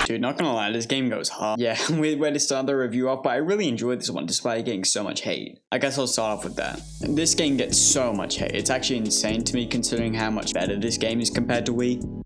Dude, not gonna lie, this game goes hard. Yeah, we're to start the review off, but I really enjoyed this one despite getting so much hate. I guess I'll start off with that. This game gets so much hate. It's actually insane to me considering how much better this game is compared to Wii.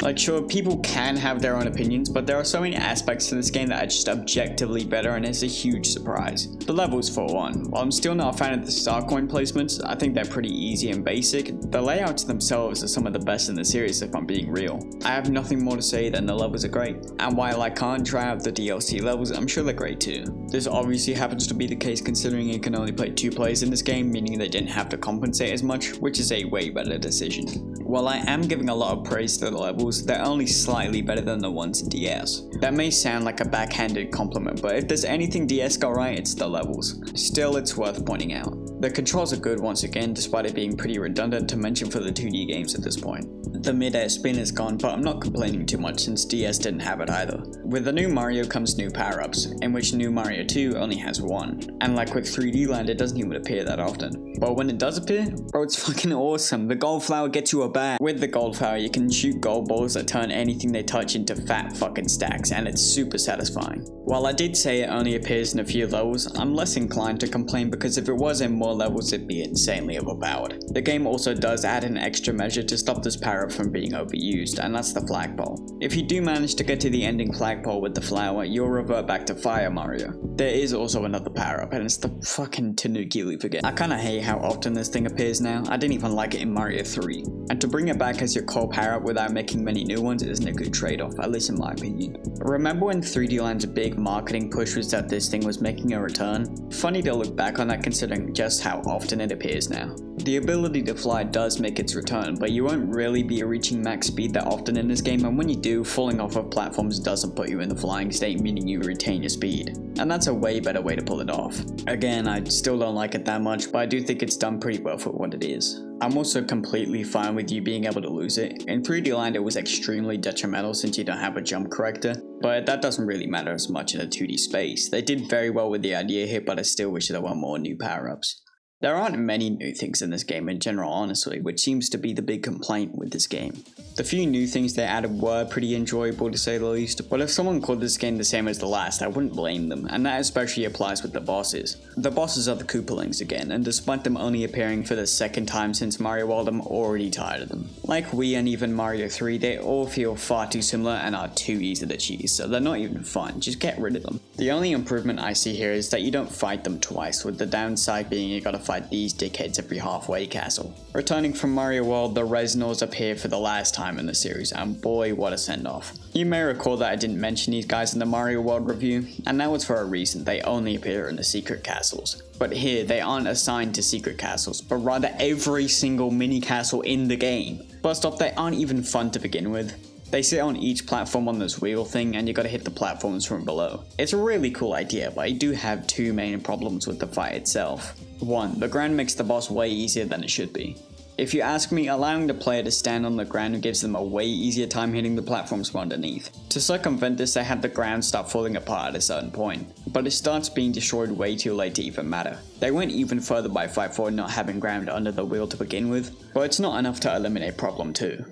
Like, sure, people can have their own opinions, but there are so many aspects to this game that are just objectively better, and it's a huge surprise. The levels, for one. While I'm still not a fan of the star coin placements, I think they're pretty easy and basic. The layouts themselves are some of the best in the series, if I'm being real. I have nothing more to say than the levels are great. And while I can't try out the DLC levels, I'm sure they're great too. This obviously happens to be the case considering you can only play 2 players in this game, meaning they didn't have to compensate as much, which is a way better decision. While I am giving a lot of praise to the levels, they're only slightly better than the ones in DS. That may sound like a backhanded compliment, but if there's anything DS got right, it's the levels. Still, it's worth pointing out. The controls are good once again, despite it being pretty redundant to mention for the 2D games at this point. The mid-air spin is gone, but I'm not complaining too much since DS didn't have it either. With the new Mario comes new power-ups, in which new Mario 2 only has 1. And like with 3D Land, it doesn't even appear that often. But when it does appear, bro, it's fucking awesome. The gold flower gets you a bag. With the gold flower, you can shoot gold balls that turn anything they touch into fat fucking stacks, and it's super satisfying. While I did say it only appears in a few levels, I'm less inclined to complain because if it was in more levels, it'd be insanely overpowered. The game also does add an extra measure to stop this power-up from being overused, and that's the flagpole. If you do manage to get to the ending flagpole with the flower, you'll revert back to Fire Mario. There is also another power-up, and it's the fucking Tanuki Leaf again. I kinda hate how often this thing appears now. I didn't even like it in Mario 3. And to bring it back as your core power-up without making many new ones isn't a good trade-off, at least in my opinion. Remember when 3D Land's big marketing push was that this thing was making a return? Funny to look back on that considering just how often it appears now. The ability to fly does make its return, but you won't really be reaching max speed that often in this game, and when you do, falling off of platforms doesn't put you in the flying state, meaning you retain your speed. And that's a way better way to pull it off. Again, I still don't like it that much, but I do think it's done pretty well for what it is. I'm also completely fine with you being able to lose it. In 3D Land it was extremely detrimental since you don't have a jump corrector, but that doesn't really matter as much in a 2D space. They did very well with the idea here, but I still wish there were more new power-ups. There aren't many new things in this game in general, honestly, which seems to be the big complaint with this game. The few new things they added were pretty enjoyable to say the least, but if someone called this game the same as the last, I wouldn't blame them, and that especially applies with the bosses. The bosses are the Koopalings again, and despite them only appearing for the second time since Mario World, I'm already tired of them. Like Wii and even Mario 3, they all feel far too similar and are too easy to cheese, so they're not even fun, just get rid of them. The only improvement I see here is that you don't fight them twice, with the downside being you gotta fight these dickheads every halfway castle. Returning from Mario World, the Resnors appear for the last time in the series, and boy what a send off. You may recall that I didn't mention these guys in the Mario World review, and that was for a reason. They only appear in the secret castles. But here, they aren't assigned to secret castles, but rather every single mini castle in the game. First off, they aren't even fun to begin with. They sit on each platform on this wheel thing and you gotta hit the platforms from below. It's a really cool idea, but I do have 2 main problems with the fight itself. 1. The ground makes the boss way easier than it should be. If you ask me, allowing the player to stand on the ground gives them a way easier time hitting the platforms from underneath. To circumvent this, they had the ground start falling apart at a certain point, but it starts being destroyed way too late to even matter. They went even further by Fight 4 not having ground under the wheel to begin with, but it's not enough to eliminate problem 2.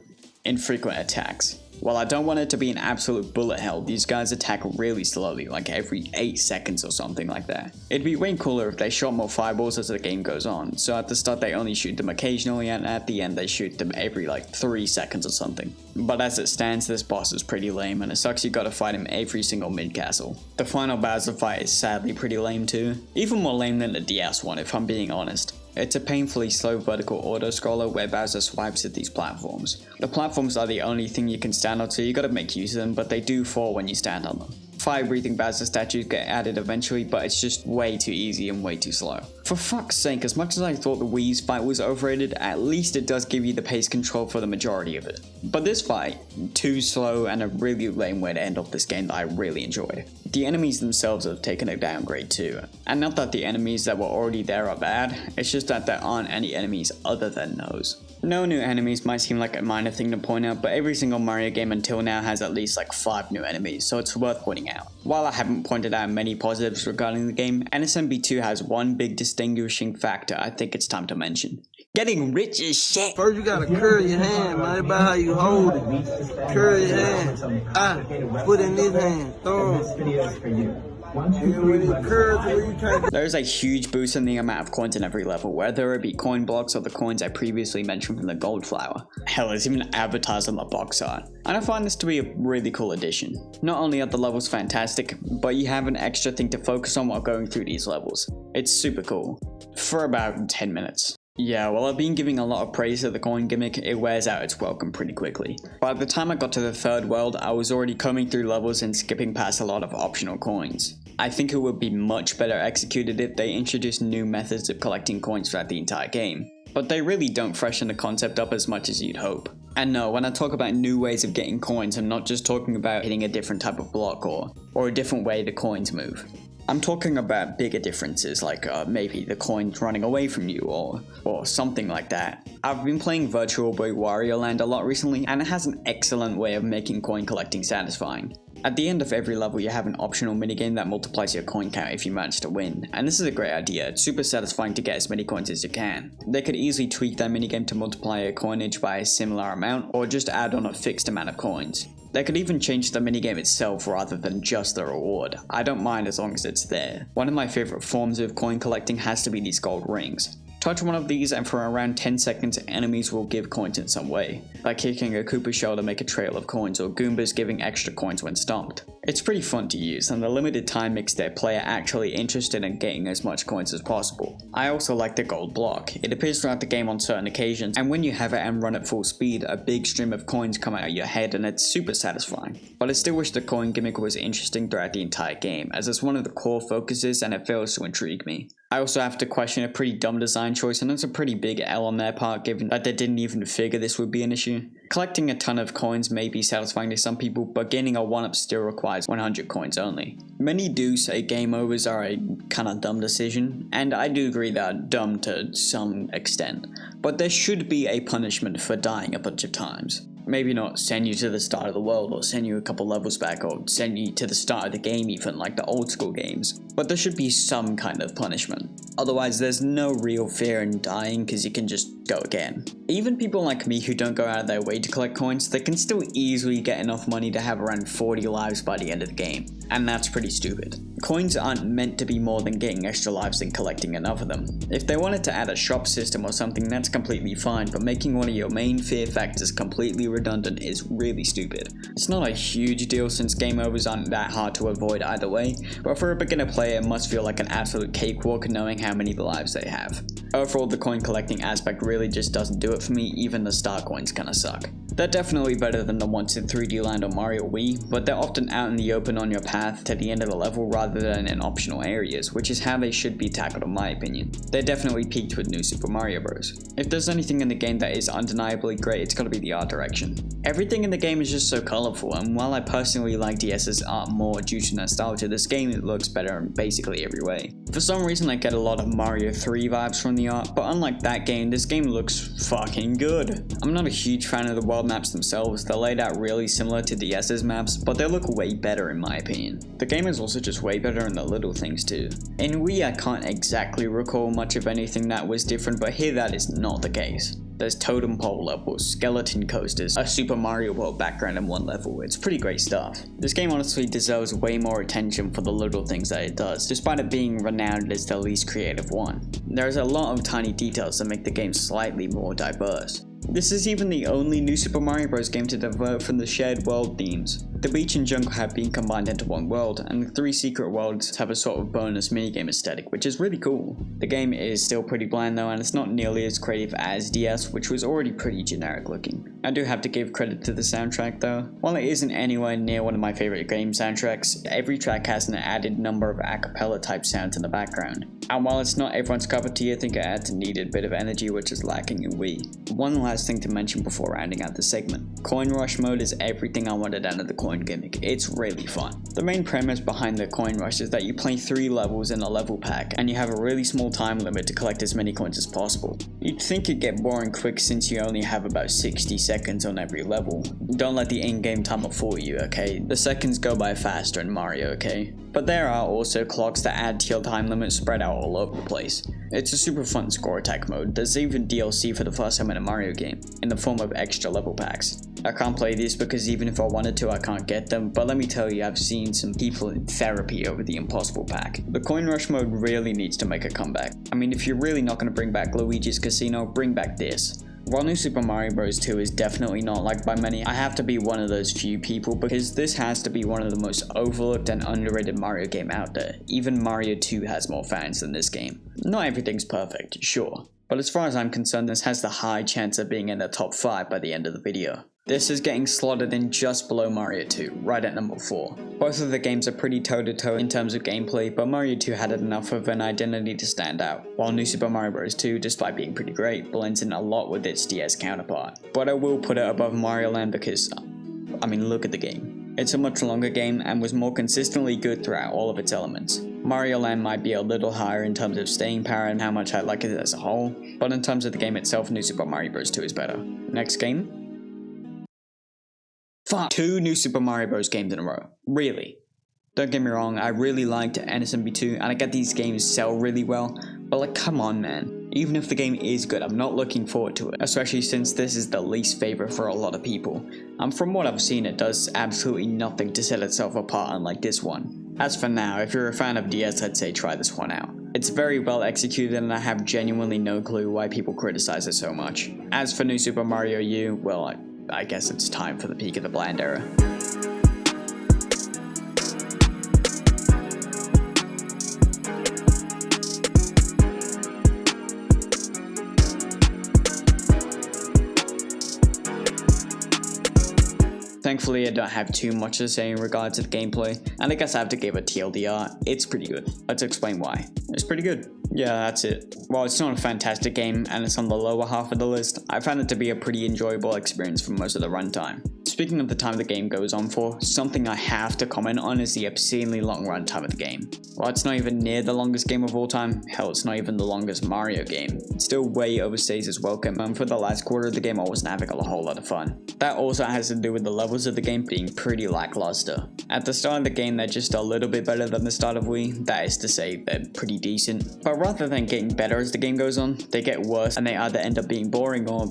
Infrequent attacks. While I don't want it to be an absolute bullet hell, these guys attack really slowly, like every 8 seconds or something like that. It'd be way cooler if they shot more fireballs as the game goes on, so at the start they only shoot them occasionally and at the end they shoot them every like 3 seconds or something. But as it stands, this boss is pretty lame and it sucks you gotta fight him every single mid-castle. The final Bowser fight is sadly pretty lame too, even more lame than the DS one if I'm being honest. It's a painfully slow vertical auto-scroller where Bowser swipes at these platforms. The platforms are the only thing you can stand on, so you gotta make use of them, but they do fall when you stand on them. Fire-breathing Bowser statues get added eventually, but it's just way too easy and way too slow. For fuck's sake, as much as I thought the Wii's fight was overrated, at least it does give you the pace control for the majority of it. But this fight, too slow and a really lame way to end off this game that I really enjoyed. The enemies themselves have taken a downgrade too, and not that the enemies that were already there are bad, it's just that there aren't any enemies other than those. No new enemies might seem like a minor thing to point out, but every single Mario game until now has at least like 5 new enemies, so it's worth pointing out. While I haven't pointed out many positives regarding the game, NSMB2 has one big distinguishing factor I think it's time to mention. Getting rich as shit. First you gotta curl your hand, man. It's about how you hold it. Curl your hand. Put it in this hand. Thumb. There's a huge boost in the amount of coins in every level, whether it be coin blocks or the coins I previously mentioned from the gold flower. Hell, it's even advertised on the box art. And I find this to be a really cool addition. Not only are the levels fantastic, but you have an extra thing to focus on while going through these levels. It's super cool. For about 10 minutes. Yeah, while I've been giving a lot of praise to the coin gimmick, it wears out its welcome pretty quickly. By the time I got to the third world, I was already combing through levels and skipping past a lot of optional coins. I think it would be much better executed if they introduced new methods of collecting coins throughout the entire game, but they really don't freshen the concept up as much as you'd hope. And no, when I talk about new ways of getting coins, I'm not just talking about hitting a different type of block or a different way the coins move. I'm talking about bigger differences like maybe the coins running away from you or something like that. I've been playing Virtual Boy Wario Land a lot recently, and it has an excellent way of making coin collecting satisfying. At the end of every level you have an optional minigame that multiplies your coin count if you manage to win, and this is a great idea. It's super satisfying to get as many coins as you can. They could easily tweak that minigame to multiply your coinage by a similar amount or just add on a fixed amount of coins. They could even change the minigame itself rather than just the reward. I don't mind as long as it's there. One of my favorite forms of coin collecting has to be these gold rings. Touch one of these and for around 10 seconds enemies will give coins in some way, like kicking a Koopa shell to make a trail of coins or Goombas giving extra coins when stomped. It's pretty fun to use, and the limited time makes their player actually interested in getting as much coins as possible. I also like the gold block. It appears throughout the game on certain occasions, and when you have it and run at full speed, a big stream of coins come out of your head and it's super satisfying. But I still wish the coin gimmick was interesting throughout the entire game, as it's one of the core focuses and it fails to intrigue me. I also have to question a pretty dumb design choice, and it's a pretty big L on their part given that they didn't even figure this would be an issue. Collecting a ton of coins may be satisfying to some people, but gaining a 1-up still requires 100 coins only. Many do say game overs are a kinda dumb decision, and I do agree they're dumb to some extent, but there should be a punishment for dying a bunch of times. Maybe not send you to the start of the world or send you a couple levels back or send you to the start of the game even like the old school games, but there should be some kind of punishment. Otherwise there's no real fear in dying because you can just go again. Even people like me who don't go out of their way to collect coins, they can still easily get enough money to have around 40 lives by the end of the game, and that's pretty stupid. Coins aren't meant to be more than getting extra lives and collecting enough of them. If they wanted to add a shop system or something, that's completely fine, but making one of your main fear factors completely redundant is really stupid. It's not a huge deal since game overs aren't that hard to avoid either way, but for a beginner player it must feel like an absolute cakewalk knowing how many lives they have. Overall, the coin collecting aspect really just doesn't do it for me, even the star coins kinda suck. They're definitely better than the ones in 3D Land or Mario Wii, but they're often out in the open on your path to the end of the level rather than in optional areas, which is how they should be tackled in my opinion. They definitely peaked with New Super Mario Bros. If there's anything in the game that is undeniably great, it's gotta be the art direction. Everything in the game is just so colourful, and while I personally like DS's art more due to nostalgia, this game looks better in basically every way. For some reason I get a lot of Mario 3 vibes from the art, but unlike that game, this game looks fucking good. I'm not a huge fan of the world maps themselves. They're laid out really similar to DS's maps, but they look way better in my opinion. The game is also just way better in the little things too. In Wii I can't exactly recall much of anything that was different, but here that is not the case. There's totem pole levels, skeleton coasters, a Super Mario World background in one level. It's pretty great stuff. This game honestly deserves way more attention for the little things that it does, despite it being renowned as the least creative one. There's a lot of tiny details that make the game slightly more diverse. This is even the only New Super Mario Bros. Game to divert from the shared world themes. The beach and jungle have been combined into one world, and the 3 secret worlds have a sort of bonus minigame aesthetic, which is really cool. The game is still pretty bland though, and it's not nearly as creative as DS, which was already pretty generic looking. I do have to give credit to the soundtrack though. While it isn't anywhere near one of my favorite game soundtracks, every track has an added number of a cappella type sounds in the background. And while it's not everyone's cup of tea, I think it adds a needed bit of energy which is lacking in Wii. One last last thing to mention before rounding out the segment. Coin rush mode is everything I wanted out of the coin gimmick. It's really fun. The main premise behind the coin rush is that you play 3 levels in a level pack, and you have a really small time limit to collect as many coins as possible. You'd think it'd get boring quick since you only have about 60 seconds on every level. Don't let the in-game timer fool you, okay? The seconds go by faster in Mario, okay? But there are also clocks that add to your time limit spread out all over the place. It's a super fun score attack mode. There's even DLC for the first time in a Mario game, in the form of extra level packs. I can't play these because even if I wanted to, I can't get them, but let me tell you, I've seen some people in therapy over the Impossible pack. The coin rush mode really needs to make a comeback. I mean, if you're really not going to bring back Luigi's Casino, bring back this. While New Super Mario Bros. 2 is definitely not liked by many, I have to be one of those few people because this has to be one of the most overlooked and underrated Mario game out there. Even Mario 2 has more fans than this game. Not everything's perfect, sure, but as far as I'm concerned, this has the high chance of being in the top 5 by the end of the video. This is getting slotted in just below Mario 2, right at number 4. Both of the games are pretty toe-to-toe in terms of gameplay, but Mario 2 had enough of an identity to stand out, while New Super Mario Bros. 2, despite being pretty great, blends in a lot with its DS counterpart. But I will put it above Mario Land because, I mean, look at the game. It's a much longer game and was more consistently good throughout all of its elements. Mario Land might be a little higher in terms of staying power and how much I like it as a whole, but in terms of the game itself, New Super Mario Bros. 2 is better. Next game? Fuck. 2 New Super Mario Bros. Games in a row. Really. Don't get me wrong, I really liked NSMB2 and I get these games sell really well, but like come on man. Even if the game is good, I'm not looking forward to it, especially since this is the least favorite for a lot of people. And from what I've seen, it does absolutely nothing to set itself apart unlike this one. As for now, if you're a fan of DS, I'd say try this one out. It's very well executed and I have genuinely no clue why people criticize it so much. As for New Super Mario U, well, I guess it's time for the peak of the bland era. Thankfully, I don't have too much to say in regards to the gameplay, and I guess I have to give it TLDR, it's pretty good. Let's explain why. It's pretty good. Yeah, that's it. While it's not a fantastic game, and it's on the lower half of the list, I found it to be a pretty enjoyable experience for most of the runtime. Speaking of the time the game goes on for, something I have to comment on is the obscenely long runtime of the game. While it's not even near the longest game of all time, hell, it's not even the longest Mario game, it still way overstays its welcome, and for the last quarter of the game I wasn't having a whole lot of fun. That also has to do with the levels of the game being pretty lackluster. At the start of the game they're just a little bit better than the start of Wii, that is to say they're pretty decent, but rather than getting better as the game goes on, they get worse and they either end up being boring or,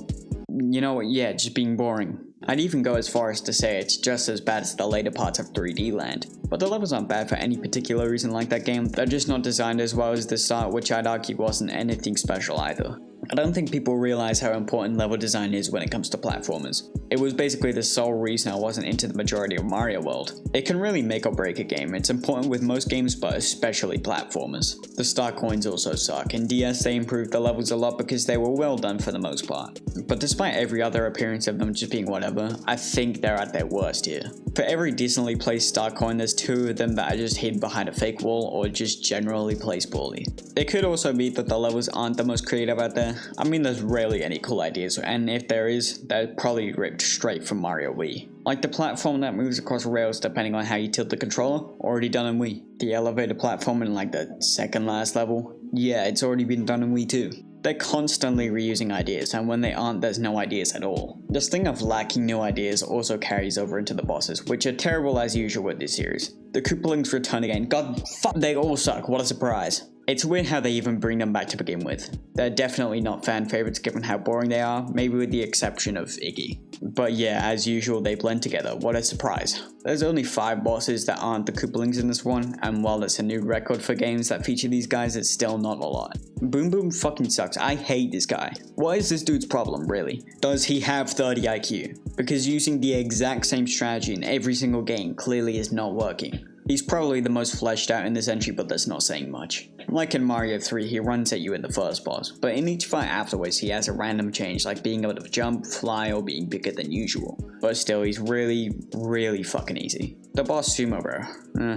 you know what, yeah, just being boring. I'd even go as far as to say it's just as bad as the later parts of 3D Land. But the levels aren't bad for any particular reason like that game, they're just not designed as well as the start, which I'd argue wasn't anything special either. I don't think people realize how important level design is when it comes to platformers. It was basically the sole reason I wasn't into the majority of Mario World. It can really make or break a game, it's important with most games but especially platformers. The star coins also suck, in DS they improved the levels a lot because they were well done for the most part. But despite every other appearance of them just being whatever, I think they're at their worst here. For every decently placed star coin, there's 2 of them that are just hidden behind a fake wall or just generally placed poorly. It could also be that the levels aren't the most creative out there. I mean, there's rarely any cool ideas, and if there is, they're probably ripped straight from Mario Wii. Like the platform that moves across rails depending on how you tilt the controller, already done in Wii. The elevator platform in like the second last level, yeah, it's already been done in Wii too. They're constantly reusing ideas, and when they aren't, there's no ideas at all. This thing of lacking new ideas also carries over into the bosses, which are terrible as usual with this series. The Koopalings return again, god fuck, they all suck, what a surprise. It's weird how they even bring them back to begin with. They're definitely not fan favorites given how boring they are, maybe with the exception of Iggy. But yeah, as usual they blend together, what a surprise. There's only 5 bosses that aren't the Koopalings in this one, and while it's a new record for games that feature these guys, it's still not a lot. Boom Boom fucking sucks, I hate this guy. What is this dude's problem, really? Does he have 30 IQ? Because using the exact same strategy in every single game clearly is not working. He's probably the most fleshed out in this entry, but that's not saying much. Like in Mario 3, he runs at you in the first boss, but in each fight afterwards he has a random change like being able to jump, fly, or being bigger than usual. But still, he's really fucking easy. The boss Sumo Bro,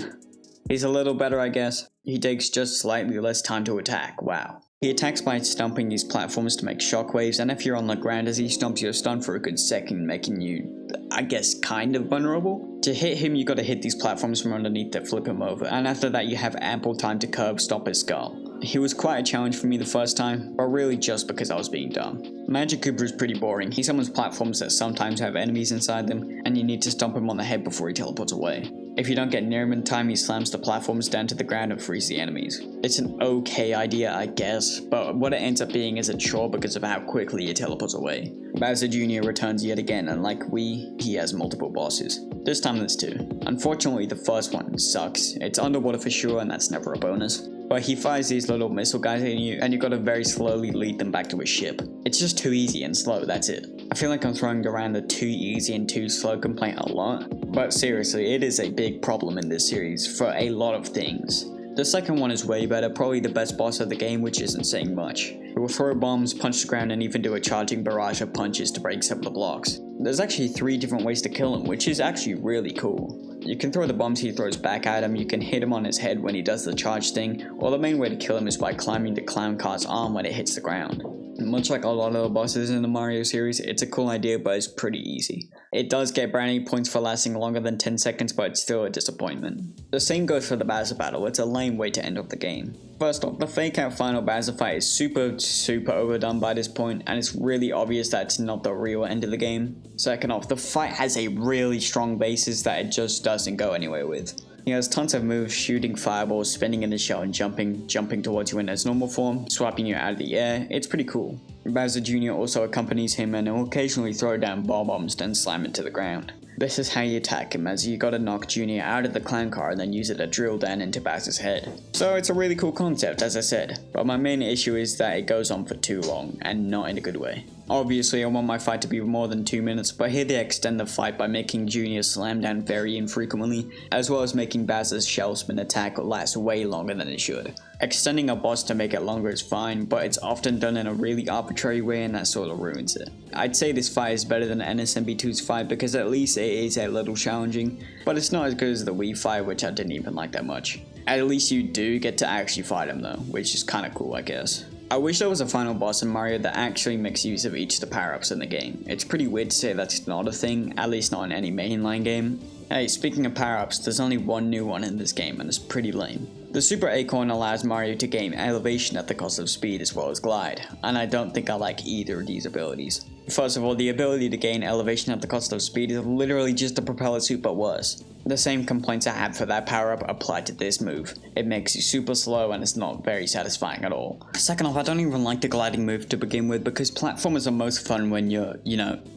he's a little better I guess. He takes just slightly less time to attack, wow. He attacks by stomping these platforms to make shockwaves, and if you're on the ground as he stomps, you're stunned for a good second, making you, I guess, kind of vulnerable. To hit him, you gotta hit these platforms from underneath that flip him over, and after that you have ample time to curb stomp his skull. He was quite a challenge for me the first time, but really just because I was being dumb. Magic Cooper is pretty boring. He summons platforms that sometimes have enemies inside them, and you need to stomp him on the head before he teleports away. If you don't get near him in time, he slams the platforms down to the ground and frees the enemies. It's an okay idea, I guess, but what it ends up being is a chore because of how quickly he teleports away. Bowser Jr. returns yet again, and like he has multiple bosses. This time there's 2. Unfortunately, the first one sucks. It's underwater for sure, and that's never a bonus. But he fires these little missile guys at you, and you gotta very slowly lead them back to his ship. It's just too easy and slow, that's it. I feel like I'm throwing around the too easy and too slow complaint a lot, but seriously, it is a big problem in this series for a lot of things. The second one is way better, probably the best boss of the game, which isn't saying much. He will throw bombs, punch the ground, and even do a charging barrage of punches to break some of the blocks. There's actually 3 different ways to kill him, which is actually really cool. You can throw the bombs he throws back at him, you can hit him on his head when he does the charge thing, or the main way to kill him is by climbing the clown car's arm when it hits the ground. Much like a lot of the bosses in the Mario series, it's a cool idea, but it's pretty easy. It does get brownie points for lasting longer than 10 seconds, but it's still a disappointment. The same goes for the Bowser battle, it's a lame way to end off the game. First off, the fake out final Bowser fight is super overdone by this point, and it's really obvious that it's not the real end of the game. Second off, the fight has a really strong basis that it just doesn't go anywhere with. He has tons of moves, shooting fireballs, spinning in the shell and jumping towards you in his normal form, swiping you out of the air. It's pretty cool. Bowser Jr. also accompanies him and will occasionally throw down ball bombs then slam it to the ground. This is how you attack him, as you gotta knock Jr. out of the clown car and then use it to drill down into Bowser's head. So it's a really cool concept, as I said, but my main issue is that it goes on for too long, and not in a good way. Obviously I want my fight to be more than 2 minutes, but here they extend the fight by making Jr. slam down very infrequently, as well as making Bowser's shell spin attack last way longer than it should. Extending a boss to make it longer is fine, but it's often done in a really arbitrary way and that sort of ruins it. I'd say this fight is better than NSMB2's fight because at least it is a little challenging, but it's not as good as the Wii fight, which I didn't even like that much. At least you do get to actually fight him though, which is kinda cool I guess. I wish there was a final boss in Mario that actually makes use of each of the power-ups in the game. It's pretty weird to say that's not a thing, at least not in any mainline game. Hey, speaking of power-ups, there's only one new one in this game and it's pretty lame. The Super Acorn allows Mario to gain elevation at the cost of speed as well as glide, and I don't think I like either of these abilities. First of all, the ability to gain elevation at the cost of speed is literally just a propeller suit but worse. The same complaints I had for that power up apply to this move. It makes you super slow and it's not very satisfying at all. Second off, I don't even like the gliding move to begin with because platformers are most fun when you're,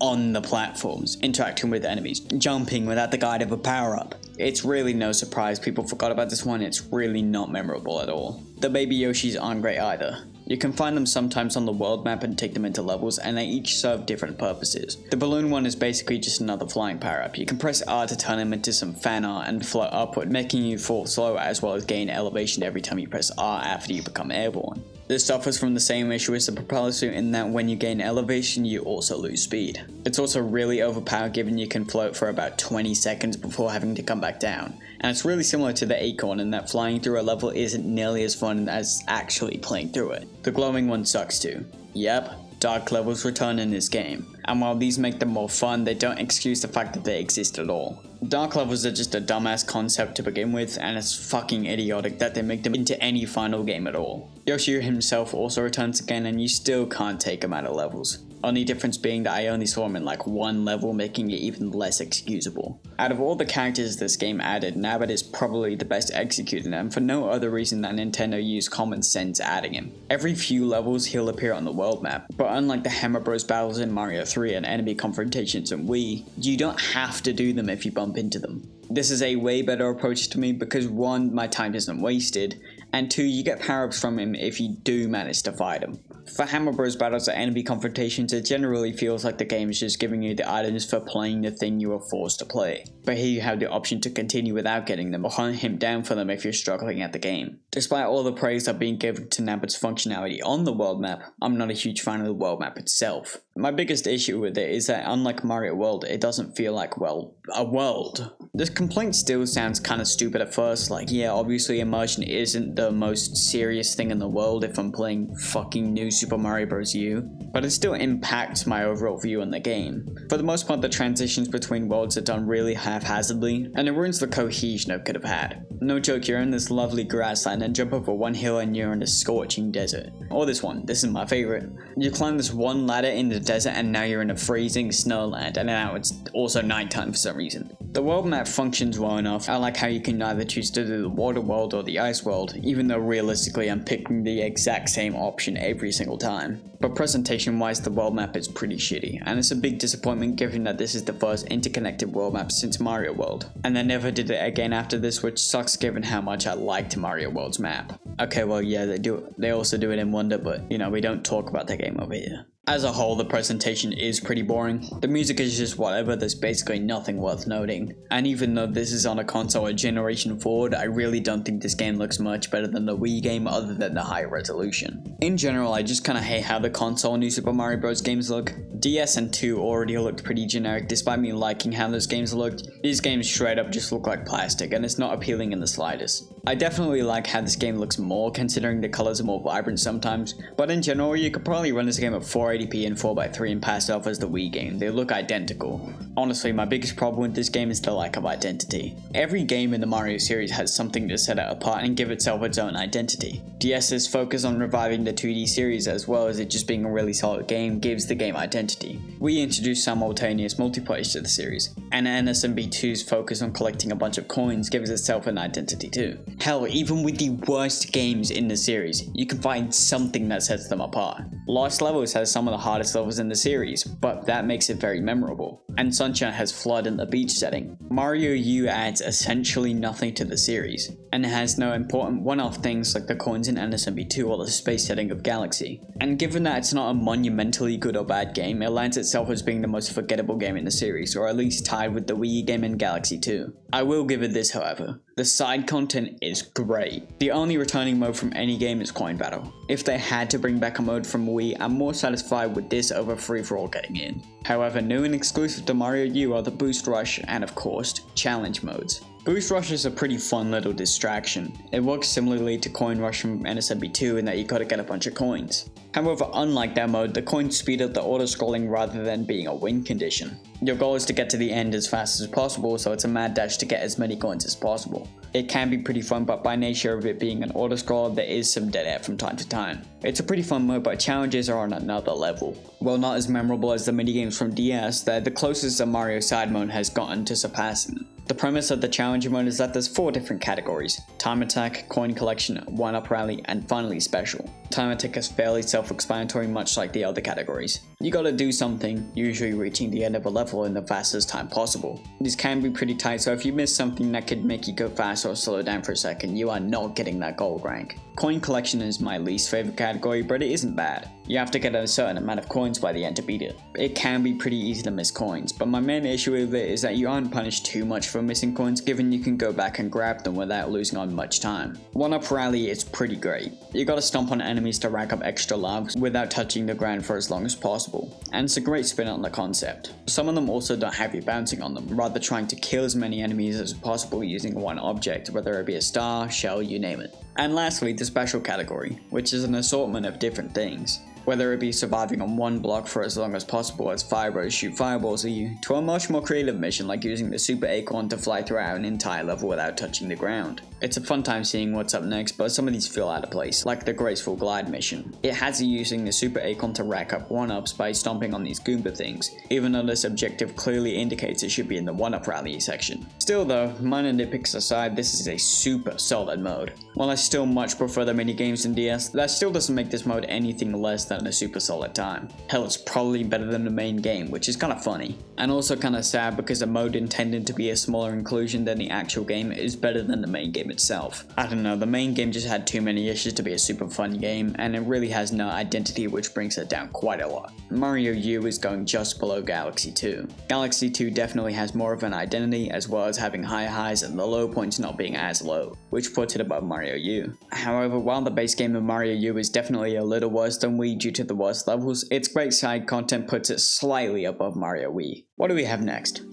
on the platforms, interacting with enemies, jumping without the guide of a power up. It's really no surprise people forgot about this one, it's really not memorable at all. The baby Yoshis aren't great either. You can find them sometimes on the world map and take them into levels, and they each serve different purposes. The balloon one is basically just another flying power up. You can press R to turn him into some fan art and float upward, making you fall slower as well as gain elevation every time you press R after you become airborne. This suffers from the same issue as the propeller suit in that when you gain elevation you also lose speed. It's also really overpowered given you can float for about 20 seconds before having to come back down. And it's really similar to the Acorn in that flying through a level isn't nearly as fun as actually playing through it. The glowing one sucks too. Yep, dark levels return in this game, and while these make them more fun, they don't excuse the fact that they exist at all. Dark levels are just a dumbass concept to begin with, and it's fucking idiotic that they make them into any final game at all. Yoshi himself also returns again and you still can't take him out of levels. Only difference being that I only saw him in like one level, making it even less excusable. Out of all the characters this game added, Nabbit is probably the best executed, and for no other reason than Nintendo used common sense adding him. Every few levels he'll appear on the world map, but unlike the Hammer Bros battles in Mario 3 and enemy confrontations in Wii, you don't have to do them if you bump into them. This is a way better approach to me because 1, my time isn't wasted, and 2, you get power-ups from him if you do manage to fight him. For Hammer Bros battles or enemy confrontations, it generally feels like the game is just giving you the items for playing the thing you were forced to play. But here you have the option to continue without getting them, or hunt him down for them if you're struggling at the game. Despite all the praise that being given to Nabbit's functionality on the world map, I'm not a huge fan of the world map itself. My biggest issue with it is that unlike Mario World, it doesn't feel like, well, a world. This complaint still sounds kinda stupid at first, like yeah, obviously immersion isn't the most serious thing in the world if I'm playing fucking New Super Mario Bros. U, but it still impacts my overall view on the game. For the most part, the transitions between worlds are done really haphazardly, and it ruins the cohesion it could have had. No joke, you're in this lovely grassland and jump over one hill and you're in a scorching desert. Or this one, this is my favorite. You climb this one ladder in the desert and now you're in a freezing snowland, and now it's also nighttime for some reason. The world map functions well enough. I like how you can either choose to do the water world or the ice world, even though realistically I'm picking the exact same option every single time. But presentation wise, the world map is pretty shitty, and it's a big disappointment given that this is the first interconnected world map since Mario World. And they never did it again after this, which sucks given how much I liked Mario World's map. Okay, well yeah, they also do it in Wonder, but you know, we don't talk about the game over here. As a whole, the presentation is pretty boring. The music is just whatever, there's basically nothing worth noting. And even though this is on a console a generation forward, I really don't think this game looks much better than the Wii game other than the high resolution. In general, I just kinda hate how the console New Super Mario Bros. Games look. DS and 2 already looked pretty generic despite me liking how those games looked. These games straight up just look like plastic, and it's not appealing in the slightest. I definitely like how this game looks more, considering the colors are more vibrant sometimes, but in general you could probably run this game at 480p and 4x3 and pass it off as the Wii game. They look identical. Honestly, my biggest problem with this game is the lack of identity. Every game in the Mario series has something to set it apart and give itself its own identity. DS's focus on reviving the 2D series as well as it just being a really solid game gives the game identity. We introduced simultaneous multiplayer to the series, and NSMB2's focus on collecting a bunch of coins gives itself an identity too. Hell, even with the worst games in the series, you can find something that sets them apart. Lost Levels has some of the hardest levels in the series, but that makes it very memorable. And Sunshine has Flood in the beach setting. Mario U adds essentially nothing to the series, and it has no important one-off things like the coins in NSMB2 or the space setting of Galaxy. And given that it's not a monumentally good or bad game, it lands itself as being the most forgettable game in the series, or at least tied with the Wii game and Galaxy 2. I will give it this however. The side content is great. The only returning mode from any game is Coin Battle. If they had to bring back a mode from Wii, I'm more satisfied with this over Free For All getting in. However, new and exclusive to Mario U are the Boost Rush and of course, Challenge modes. Boost Rush is a pretty fun little distraction. It works similarly to Coin Rush from NSMB2 in that you gotta get a bunch of coins. However, unlike that mode, the coins speed up the auto-scrolling rather than being a win condition. Your goal is to get to the end as fast as possible, so it's a mad dash to get as many coins as possible. It can be pretty fun, but by nature of it being an auto-scroller, there is some dead air from time to time. It's a pretty fun mode, but challenges are on another level. While not as memorable as the minigames from DS, they're the closest a Mario side mode has gotten to surpassing. The premise of the Challenger mode is that there's 4 different categories: Time Attack, Coin Collection, 1-Up Rally, and finally Special. Time Attack is fairly self-explanatory, much like the other categories. You gotta do something, usually reaching the end of a level in the fastest time possible. These can be pretty tight, so if you miss something that could make you go fast or slow down for a second, you are not getting that gold rank. Coin Collection is my least favorite category, but it isn't bad. You have to get a certain amount of coins by the end to beat it. It can be pretty easy to miss coins, but my main issue with it is that you aren't punished too much for missing coins, given you can go back and grab them without losing on much time. 1-Up Rally is pretty great. You gotta stomp on enemies to rack up extra lives without touching the ground for as long as possible, and it's a great spin on the concept. Some of them also don't have you bouncing on them, rather trying to kill as many enemies as possible using one object, whether it be a star, shell, you name it. And lastly, the Special category, which is an assortment of different things. Whether it be surviving on one block for as long as possible as Firebros shoot fireballs at you, to a much more creative mission like using the Super Acorn to fly throughout an entire level without touching the ground. It's a fun time seeing what's up next, but some of these feel out of place, like the Graceful Glide mission. It has you using the Super Acorn to rack up 1-ups by stomping on these Goomba things, even though this objective clearly indicates it should be in the 1-up rally section. Still though, minor nitpicks aside, this is a super solid mode. While I still much prefer the minigames in DS, that still doesn't make this mode anything less than having a super solid time. Hell, it's probably better than the main game, which is kind of funny. And also kind of sad because the mode intended to be a smaller inclusion than the actual game is better than the main game itself. I don't know, the main game just had too many issues to be a super fun game, and it really has no identity, which brings it down quite a lot. Mario U is going just below Galaxy 2. Galaxy 2 definitely has more of an identity, as well as having high highs and the low points not being as low, which puts it above Mario U. However, while the base game of Mario U is definitely a little worse than Wii due to the worst levels, its great side content puts it slightly above Mario Wii. What do we have next?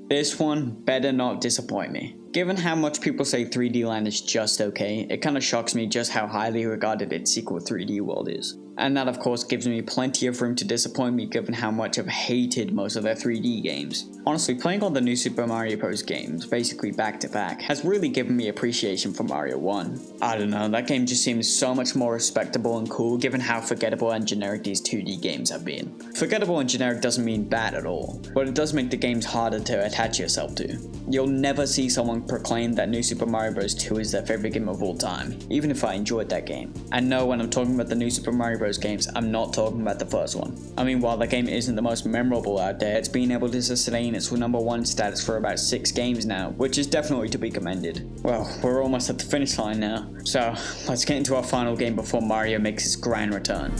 This one better not disappoint me. Given how much people say 3D Land is just okay, it kinda shocks me just how highly regarded its sequel 3D World is. And that of course gives me plenty of room to disappoint me given how much I've hated most of their 3D games. Honestly, playing all the new Super Mario Bros. Games, basically back to back, has really given me appreciation for Mario 1. I don't know, that game just seems so much more respectable and cool given how forgettable and generic these 2D games have been. Forgettable and generic doesn't mean bad at all, but it does make the games harder to attach yourself to. You'll never see someone proclaim that New Super Mario Bros. 2 is their favorite game of all time, even if I enjoyed that game. And no, when I'm talking about the new Super Mario Bros. Games, I'm not talking about the first one. I mean, while the game isn't the most memorable out there, it's been able to sustain its #1 status for about 6 games now, which is definitely to be commended. Well, we're almost at the finish line now, so let's get into our final game before Mario makes his grand return.